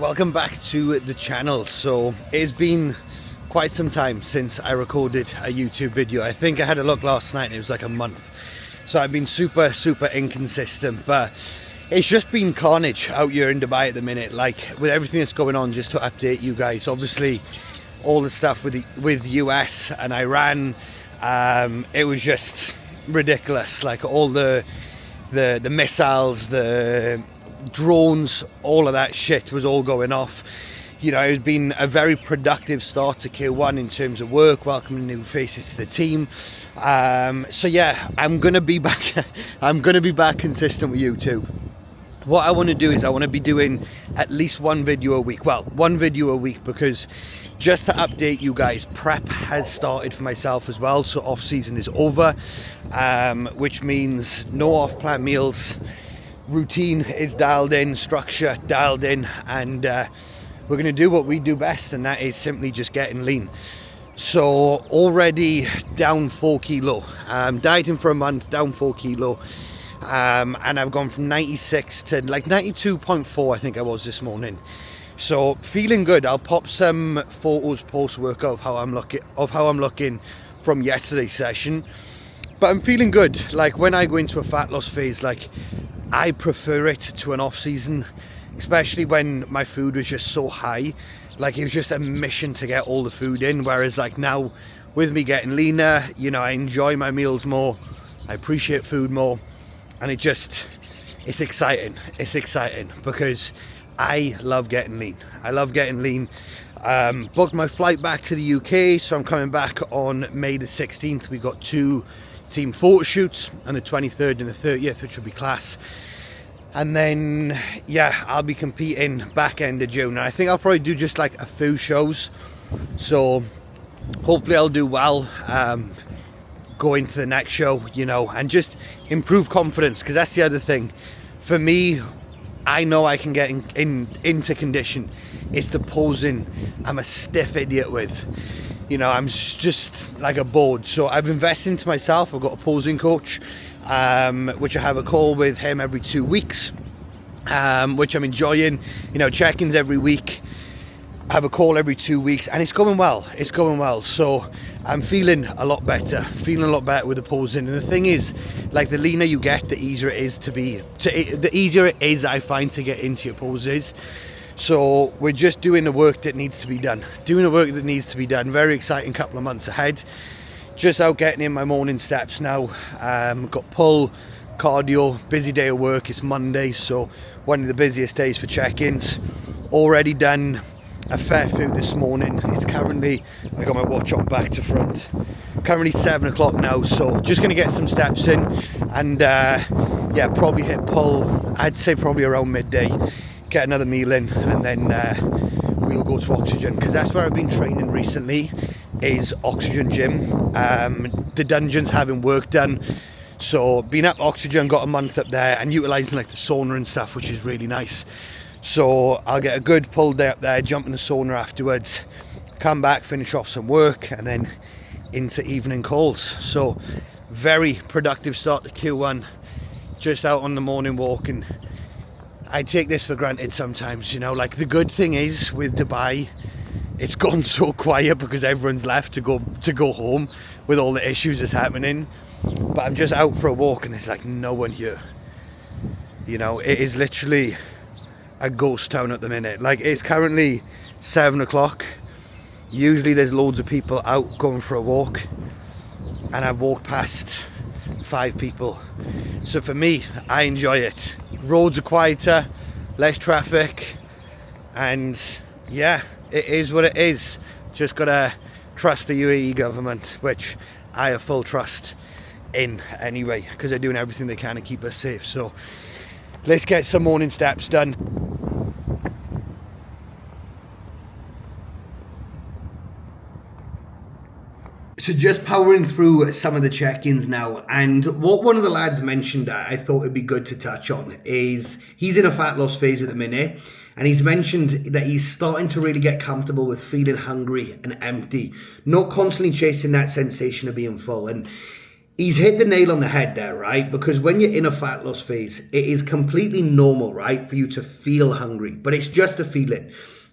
Welcome back to the channel. So it's been quite some time since I recorded a YouTube video. I think I had a look last night and it was like a month. So I've been super inconsistent, but it's just been carnage out here in Dubai at the minute. Like with everything that's going on, just to update you guys, obviously all the stuff with US and Iran, it was just ridiculous. Like all the missiles, the drones, all of that shit was all going off. You know, it's been a very productive start to Q1 in terms of work, welcoming new faces to the team. So yeah, I'm gonna be back. I'm gonna be back consistent with YouTube. What I want to do is I want to be doing at least one video a week. Well, one video a week, because just to update you guys, prep has started for myself as well. So off season is over, which means no off-plan meals. Routine is dialed in, structure dialed in, and we're going to do what we do best, and that is simply just getting lean. So already down 4 kilo, dieting for a month, down 4 kilo, and I've gone from 96 to like 92.4 I think I was this morning. So feeling good. I'll pop some photos post workout of how I'm looking from yesterday's session, but I'm feeling good. Like when I go into a fat loss phase, like I prefer it to an off season, especially when my food was just so high. Like it was just a mission to get all the food in, whereas like now with me getting leaner, you know, I enjoy my meals more, I appreciate food more, and it's exciting. It's exciting because I love getting lean. I love getting lean. Booked my flight back to the UK, so I'm coming back on May the 16th. We got 2 team photo shoots on the 23rd and the 30th, which will be class. And then yeah, I'll be competing back end of June, and I think I'll probably do just like a few shows, so hopefully I'll do well, go into the next show, you know, and just improve confidence, because that's the other thing for me. I know I can get into condition. It's the posing I'm a stiff idiot with. You know, I'm just like a board. So I've invested into myself. I've got a posing coach, which I have a call with him every 2 weeks, which I'm enjoying. You know, check-ins every week. I have a call every 2 weeks, and it's going well. It's going well. So I'm feeling a lot better. Feeling a lot better with the posing. And the thing is, like the leaner you get, the easier it is the easier it is, I find, to get into your poses. So we're just doing the work that needs to be done. Very exciting couple of months ahead. Just out getting in my morning steps now. Got pull, cardio, busy day of work. It's Monday, so one of the busiest days for check-ins. Already done a fair few this morning. It's currently, I got my watch on back to front, currently 7 o'clock now, so just going to get some steps in, and yeah, probably hit pull, I'd say probably around midday, get another meal in, and then we'll go to Oxygen, because that's where I've been training recently, is Oxygen Gym. The dungeon's having work done, so been up Oxygen, got a month up there, and utilising like the sauna and stuff, which is really nice. So I'll get a good pull day up there, jump in the sauna afterwards, come back, finish off some work, and then into evening calls. So very productive start to Q1, just out on the morning walk. And I take this for granted sometimes, you know, like the good thing is with Dubai, it's gone so quiet because everyone's left to go home with all the issues that's happening. But I'm just out for a walk and there's like no one here. You know, it is literally a ghost town at the minute. Like it's currently 7 o'clock. Usually there's loads of people out going for a walk, and I've walked past 5 people. So for me, I enjoy it. Roads are quieter, less traffic, and yeah, it is what it is. Just gotta trust the UAE government, which I have full trust in anyway, because they're doing everything they can to keep us safe. So let's get some morning steps done. So just powering through some of the check-ins now, and what one of the lads mentioned that I thought it'd be good to touch on is he's in a fat loss phase at the minute, and he's mentioned that he's starting to really get comfortable with feeling hungry and empty, not constantly chasing that sensation of being full. And He's hit the nail on the head there, right? Because when you're in a fat loss phase, it is completely normal, right, for you to feel hungry, but it's just a feeling.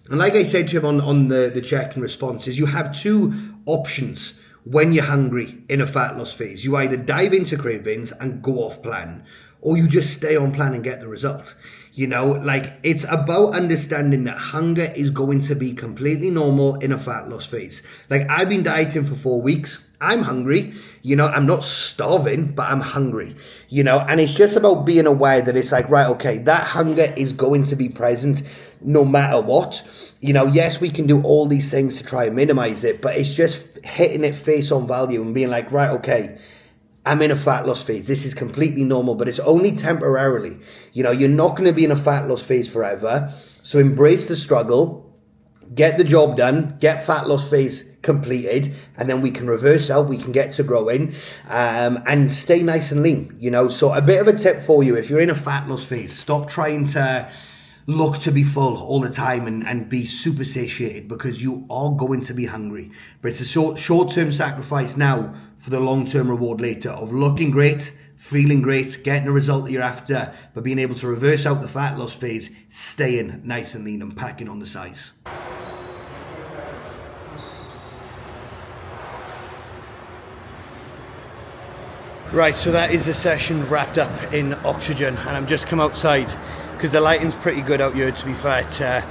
And like I said to him on the check and responses, you have two options when you're hungry in a fat loss phase. You either dive into cravings and go off plan, or you just stay on plan and get the result. You know, like, it's about understanding that hunger is going to be completely normal in a fat loss phase. Like, I've been dieting for 4 weeks. I'm hungry, you know, I'm not starving, but I'm hungry, you know, and it's just about being aware that it's like, right, okay, that hunger is going to be present no matter what. You know, yes, we can do all these things to try and minimize it, but it's just hitting it face on value and being like, right, okay, I'm in a fat loss phase. This is completely normal, but it's only temporarily. You know, you're not going to be in a fat loss phase forever. So embrace the struggle, get the job done, get fat loss phase completed, and then we can reverse out, we can get to growing, and stay nice and lean, you know. So a bit of a tip for you, if you're in a fat loss phase, stop trying to look to be full all the time and be super satiated, because you are going to be hungry. But it's a short-term sacrifice now for the long-term reward later of looking great, feeling great, getting the result that you're after, but being able to reverse out the fat loss phase, staying nice and lean and packing on the size. Right, so that is the session wrapped up in oxygen, and I'm just come outside because the lighting's pretty good out here, to be fair, to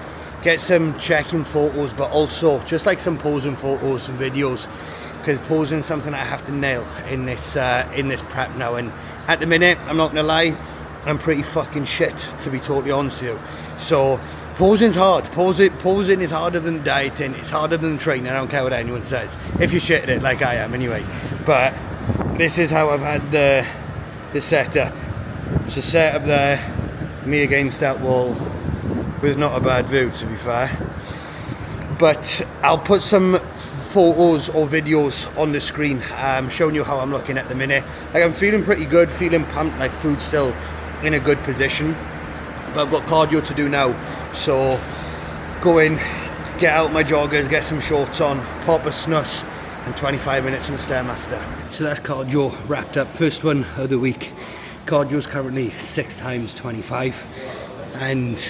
get some check-in photos, but also just like some posing photos and videos, because posing is something I have to nail in this prep now. And at the minute, I'm not gonna lie, I'm pretty fucking shit, to be totally honest with you. So posing's hard. Posing is harder than dieting. It's harder than training. I don't care what anyone says, if you're shit at it like I am anyway. But this is how I've had the setup. So set up there, me against that wall, with not a bad view, to be fair. But I'll put some photos or videos on the screen, showing you how I'm looking at the minute. Like, I'm feeling pretty good, feeling pumped, like food's still in a good position. But I've got cardio to do now, so go in, get out my joggers, get some shorts on, pop a snus, and 25 minutes on the Stairmaster. So that's cardio wrapped up. First one of the week. Cardio's currently 6 times 25, and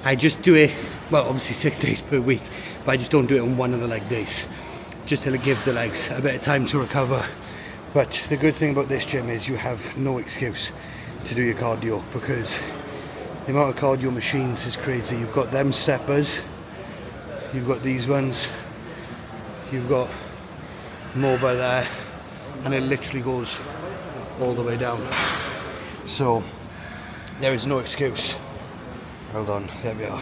I just do it, well, obviously 6 days per week, but I just don't do it on one of the leg days, just to give the legs a bit of time to recover. But the good thing about this gym is you have no excuse to do your cardio, because the amount of cardio machines is crazy. You've got them steppers, you've got these ones, you've got mobile there, and it literally goes all the way down. So there is no excuse. Hold on, there we are.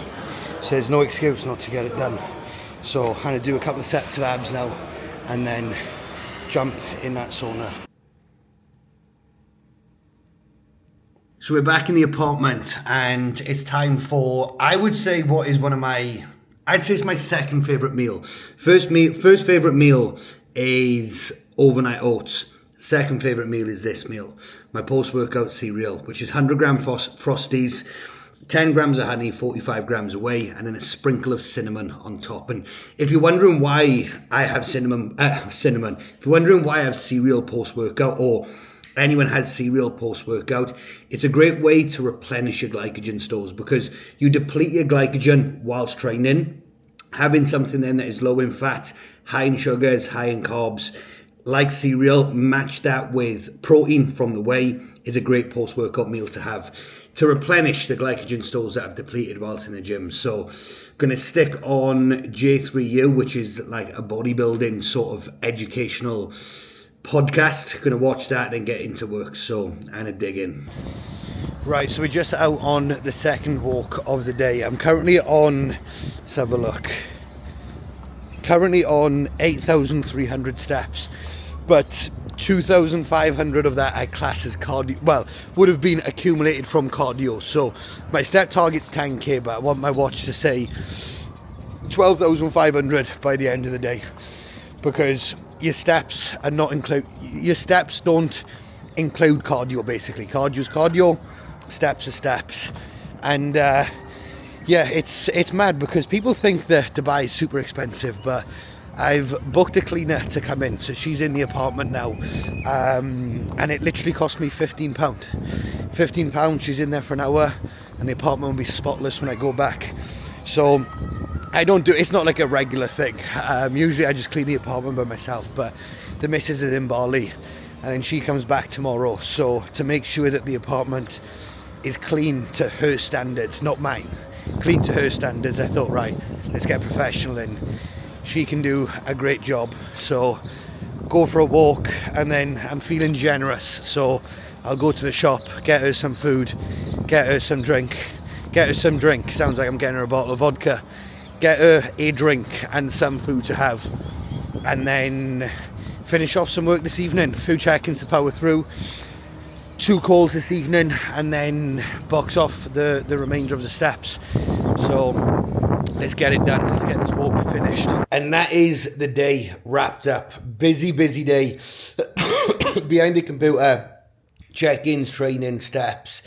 So there's no excuse not to get it done. So I'm going to do a couple of sets of abs now, and then jump in that sauna. So we're back in the apartment, and it's time for, I would say, what is one of my, I'd say it's my second favourite meal. First favourite meal is overnight oats. Second favourite meal is this meal, my post-workout cereal, which is 100 gram Frosties, 10 grams of honey, 45 grams of whey, and then a sprinkle of cinnamon on top. And if you're wondering why I have if you're wondering why I have cereal post-workout, or anyone has cereal post-workout, it's a great way to replenish your glycogen stores, because you deplete your glycogen whilst training. Having something then that is low in fat, high in sugars, high in carbs, like cereal, match that with protein from the whey, is a great post-workout meal to have to replenish the glycogen stores that I've depleted whilst in the gym. So going to stick on J3U, which is like a bodybuilding sort of educational podcast. Going to watch that and get into work. So I'm going to dig in. Right, so we're just out on the second walk of the day. I'm currently on, let's have a look, currently on 8,300 steps, but 2,500 of that I class as cardio, well, would have been accumulated from cardio. So my step target's 10k, but I want my watch to say 12,500 by the end of the day, because your steps are not your steps don't include cardio. Basically, cardio's cardio, steps are steps. And yeah, it's mad, because people think that Dubai is super expensive, but I've booked a cleaner to come in, so she's in the apartment now, and it literally cost me £15. £15, she's in there for an hour, and the apartment will be spotless when I go back. So I don't do, it's not like a regular thing. Usually I just clean the apartment by myself, but the missus is in Bali, and then she comes back tomorrow, so to make sure that the apartment is clean to her standards, not mine, clean to her standards, I thought, right, let's get professional in. She can do a great job, so go for a walk, and then I'm feeling generous, so I'll go to the shop, get her some food, get her some drink, sounds like I'm getting her a bottle of vodka, get her a drink and some food to have, and then finish off some work this evening, few check-ins to power through, 2 calls this evening, and then box off the remainder of the steps. So let's get it done, let's get this walk finished. And that is the day wrapped up. Busy day behind the computer, check-ins, training, steps,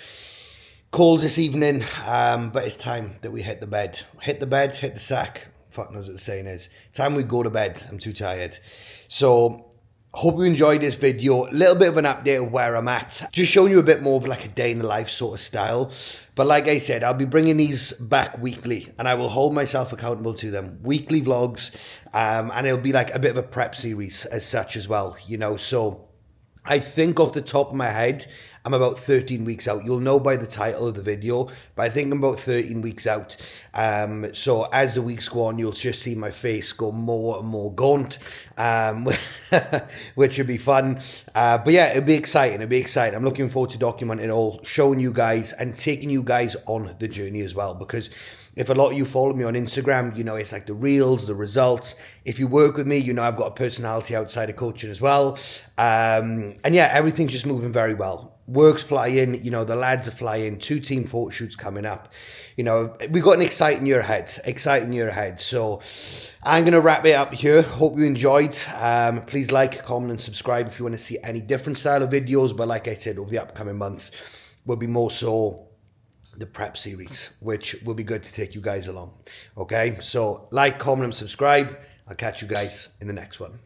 calls this evening, but it's time that we hit the bed, hit the sack. Fuck knows what the saying is. Time we go to bed. I'm too tired. So hope you enjoyed this video. A little bit of an update of where I'm at. Just showing you a bit more of like a day in the life sort of style. But like I said, I'll be bringing these back weekly, and I will hold myself accountable to them. Weekly vlogs, and it'll be like a bit of a prep series as such as well, you know. So I think off the top of my head, I'm about 13 weeks out. You'll know by the title of the video, but I think I'm about 13 weeks out. So as the weeks go on, you'll just see my face go more and more gaunt, which would be fun. But yeah, it'll be exciting. I'm looking forward to documenting it all, showing you guys and taking you guys on the journey as well, because if a lot of you follow me on Instagram, you know, it's like the reels, the results. If you work with me, you know I've got a personality outside of coaching as well. And yeah, everything's just moving very well. Work's flying, you know, the lads are flying, 2 team photo shoots coming up. You know, we've got an exciting year ahead. So I'm going to wrap it up here. Hope you enjoyed. Please like, comment and subscribe if you want to see any different style of videos. But like I said, over the upcoming months will be more so the prep series, which will be good to take you guys along. Okay, so like, comment and subscribe. I'll catch you guys in the next one.